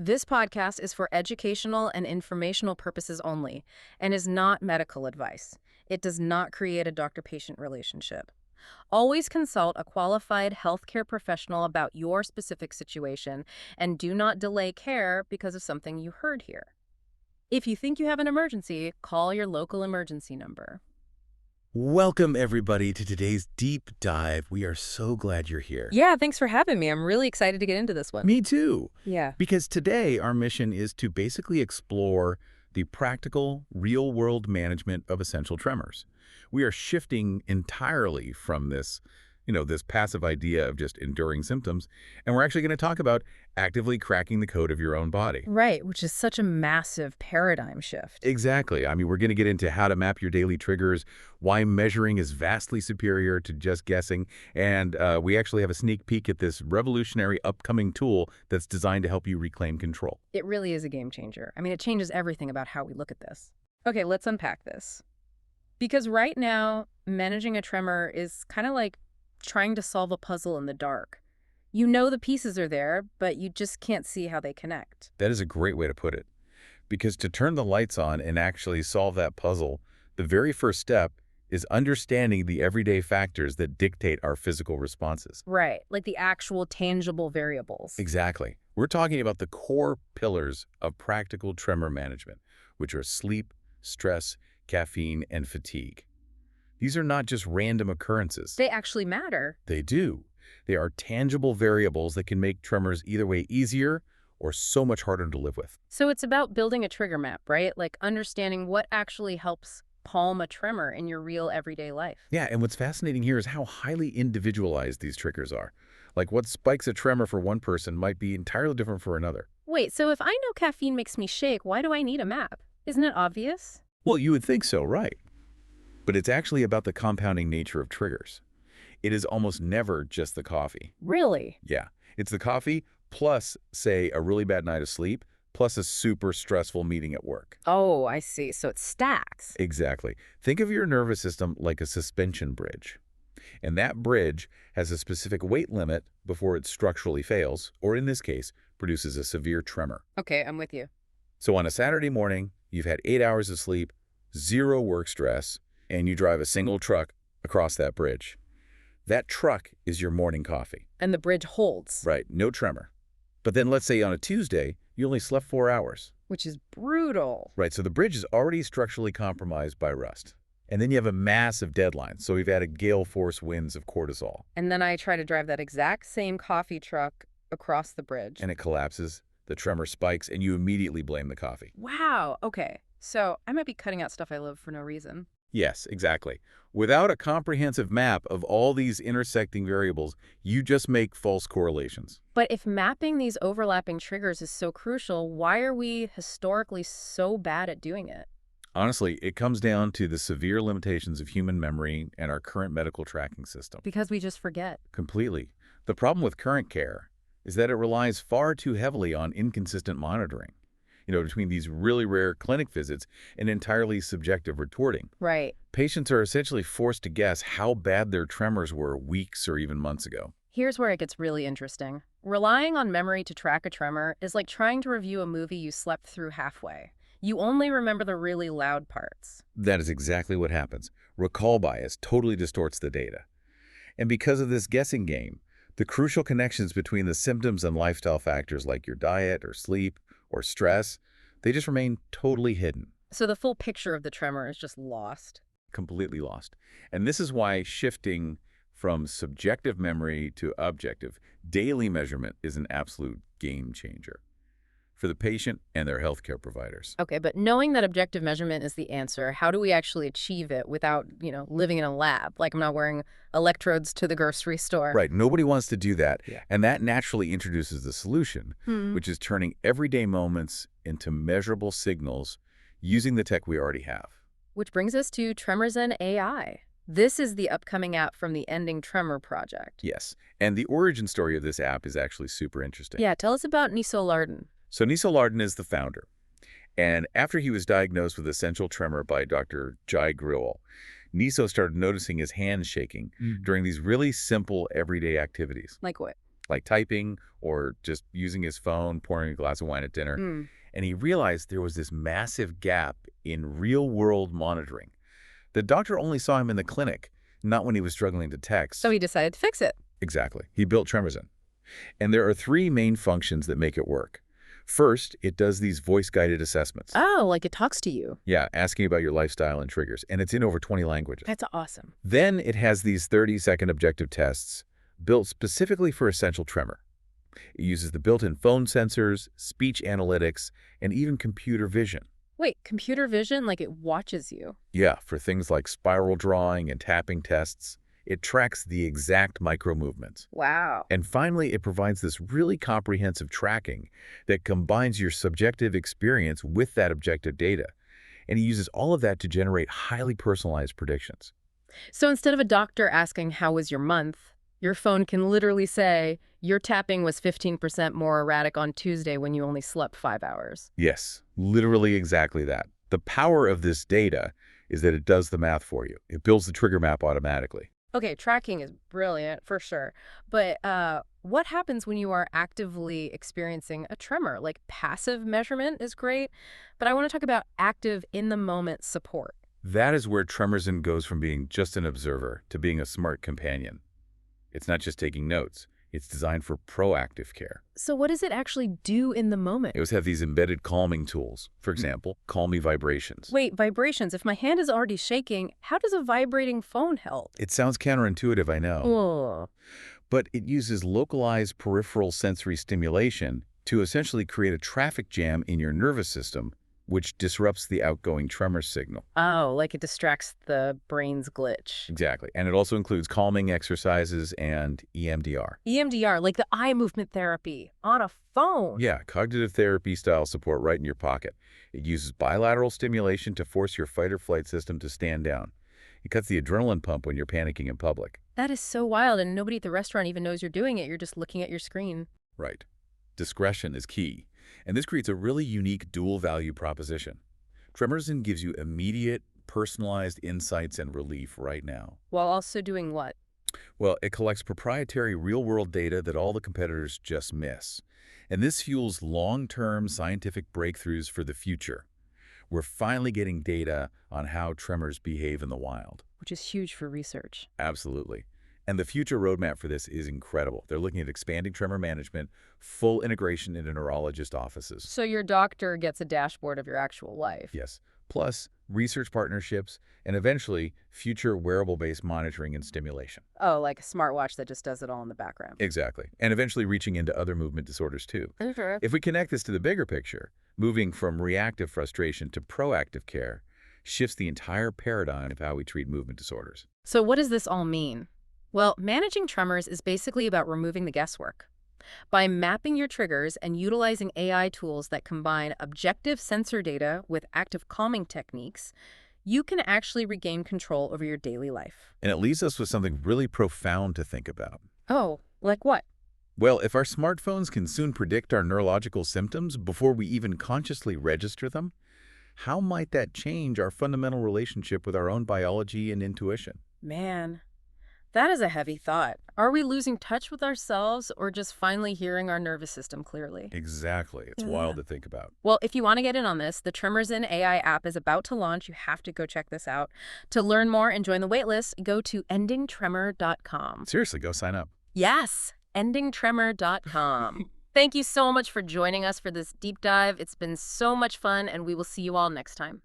This podcast is for educational and informational purposes only and is not medical advice. It does not create a doctor-patient relationship. Always consult a qualified healthcare professional about your specific situation and do not delay care because of something you heard here. If you think you have an emergency, call your local emergency number. Welcome, everybody, to today's deep dive. We are so glad you're here. Yeah, thanks for having me. I'm really excited to get into this one. Me too. Yeah. Because today our mission is to basically explore the practical, real-world management of essential tremors. We are shifting entirely from this passive idea of just enduring symptoms, and we're actually going to talk about actively cracking the code of your own body. Right, which is such a massive paradigm shift. Exactly. I mean, we're going to get into how to map your daily triggers, why measuring is vastly superior to just guessing, and we actually have a sneak peek at this revolutionary upcoming tool that's designed to help you reclaim control. It really is a game changer. I mean, it changes everything about how we look at this. Okay, let's unpack this. Because right now, managing a tremor is kind of like trying to solve a puzzle in the dark. You know the pieces are there, but you just can't see how they connect. That is a great way to put it. Because to turn the lights on and actually solve that puzzle, the very first step is understanding the everyday factors that dictate our physical responses. Right, like the actual tangible variables. Exactly. We're talking about the core pillars of practical tremor management, which are sleep, stress, caffeine, and fatigue. These are not just random occurrences. They actually matter. They do. They are tangible variables that can make tremors either way easier or so much harder to live with. So it's about building a trigger map, right? Like understanding what actually helps calm a tremor in your real everyday life. Yeah, and what's fascinating here is how highly individualized these triggers are. Like what spikes a tremor for one person might be entirely different for another. Wait, so if I know caffeine makes me shake, why do I need a map? Isn't it obvious? Well, you would think so, right? But it's actually about the compounding nature of triggers. It is almost never just the coffee. Really? Yeah, it's the coffee plus, say, a really bad night of sleep, plus a super stressful meeting at work. Oh, I see. So it stacks. Exactly. Think of your nervous system like a suspension bridge. And that bridge has a specific weight limit before it structurally fails, or in this case, produces a severe tremor. Okay, I'm with you. So on a Saturday morning, you've had 8 hours of sleep, 0 work stress, and you drive a single truck across that bridge. That truck is your morning coffee. And the bridge holds. Right, no tremor. But then let's say on a Tuesday, you only slept 4 hours. Which is brutal. Right, so the bridge is already structurally compromised by rust. And then you have a massive deadline, so we've added gale force winds of cortisol. And then I try to drive that exact same coffee truck across the bridge. And it collapses, the tremor spikes, and you immediately blame the coffee. Wow, okay. So I might be cutting out stuff I love for no reason. Yes, exactly. Without a comprehensive map of all these intersecting variables, you just make false correlations. But if mapping these overlapping triggers is so crucial, why are we historically so bad at doing it? Honestly, it comes down to the severe limitations of human memory and our current medical tracking system. Because we just forget. Completely. The problem with current care is that it relies far too heavily on inconsistent monitoring. Between these really rare clinic visits and entirely subjective retorting. Right. Patients are essentially forced to guess how bad their tremors were weeks or even months ago. Here's where it gets really interesting. Relying on memory to track a tremor is like trying to review a movie you slept through halfway. You only remember the really loud parts. That is exactly what happens. Recall bias totally distorts the data. And because of this guessing game, the crucial connections between the symptoms and lifestyle factors like your diet or sleep or stress, they just remain totally hidden. So the full picture of the tremor is just lost. Completely lost. And this is why shifting from subjective memory to objective daily measurement is an absolute game changer for the patient and their healthcare providers. Okay, but knowing that objective measurement is the answer, how do we actually achieve it without, living in a lab? Like I'm not wearing electrodes to the grocery store. Right. Nobody wants to do that. Yeah. And that naturally introduces the solution, which is turning everyday moments into measurable signals using the tech we already have. Which brings us to Tremors and AI. This is the upcoming app from the Ending Tremor project. Yes. And the origin story of this app is actually super interesting. Yeah, tell us about Niso Larden. So Niso Larden is the founder. And after he was diagnosed with essential tremor by Dr. Jai Grewal, Niso started noticing his hands shaking during these really simple everyday activities. Like what? like typing or just using his phone, pouring a glass of wine at dinner. Mm. And he realized there was this massive gap in real-world monitoring. The doctor only saw him in the clinic, not when he was struggling to So text. he decided to fix it. Exactly. He built Tremorzen. And there are three main functions that make it work. First, it does these voice-guided assessments. Oh, like it talks to you. Yeah, asking about your lifestyle and triggers, and it's in over 20 languages. That's awesome. Then it has these 30-second objective tests built specifically for essential tremor. It uses the built-in phone sensors, speech analytics, and even computer vision. Wait, computer vision, like it watches you. Yeah, for things like spiral drawing and tapping tests, it tracks the exact micro movements. Wow. And finally, it provides this really comprehensive tracking that combines your subjective experience with that objective data. And he uses all of that to generate highly personalized predictions. So instead of a doctor asking, how was your month, your phone can literally say, your tapping was 15% more erratic on Tuesday when you only slept 5 hours. Yes, literally exactly that. The power of this data is that it does the math for you. It builds the trigger map automatically. Okay, tracking is brilliant for sure. But what happens when you are actively experiencing a tremor? Like passive measurement is great, but I want to talk about active in-the-moment support. That is where Tremorzen goes from being just an observer to being a smart companion. It's not just taking notes. It's designed for proactive care. So what does it actually do in the moment? It was have these embedded calming tools. For example, Call Me Vibrations. Wait, vibrations. If my hand is already shaking, how does a vibrating phone help? It sounds counterintuitive, I know. Oh. But it uses localized peripheral sensory stimulation to essentially create a traffic jam in your nervous system, which disrupts the outgoing tremor signal. Oh, like it distracts the brain's glitch. Exactly. And it also includes calming exercises and EMDR. EMDR, like the eye movement therapy on a phone. Yeah, cognitive therapy style support right in your pocket. It uses bilateral stimulation to force your fight or flight system to stand down. It cuts the adrenaline pump when you're panicking in public. That is so wild, and nobody at the restaurant even knows you're doing it. You're just looking at your screen. Right. Discretion is key. And this creates a really unique dual value proposition. Tremorzen gives you immediate, personalized insights and relief right now. While also doing what? Well, it collects proprietary real-world data that all the competitors just miss. And this fuels long-term scientific breakthroughs for the future. We're finally getting data on how tremors behave in the wild. Which is huge for research. Absolutely. And the future roadmap for this is incredible. They're looking at expanding tremor management, full integration into neurologist offices. So your doctor gets a dashboard of your actual life. Yes. Plus, research partnerships, and eventually, future wearable-based monitoring and stimulation. Oh, like a smartwatch that just does it all in the background. Exactly. And eventually reaching into other movement disorders, too. Okay. If we connect this to the bigger picture, moving from reactive frustration to proactive care shifts the entire paradigm of how we treat movement disorders. So what does this all mean? Well, managing tremors is basically about removing the guesswork. By mapping your triggers and utilizing AI tools that combine objective sensor data with active calming techniques, you can actually regain control over your daily life. And it leaves us with something really profound to think about. Oh, like what? Well, if our smartphones can soon predict our neurological symptoms before we even consciously register them, how might that change our fundamental relationship with our own biology and intuition? Man, that is a heavy thought. Are we losing touch with ourselves or just finally hearing our nervous system clearly? Exactly. It's wild to think about. Well, if you want to get in on this, the Tremorzen AI app is about to launch. You have to go check this out. To learn more and join the waitlist, go to endingtremor.com. Seriously, go sign up. Yes, endingtremor.com. Thank you so much for joining us for this deep dive. It's been so much fun, and we will see you all next time.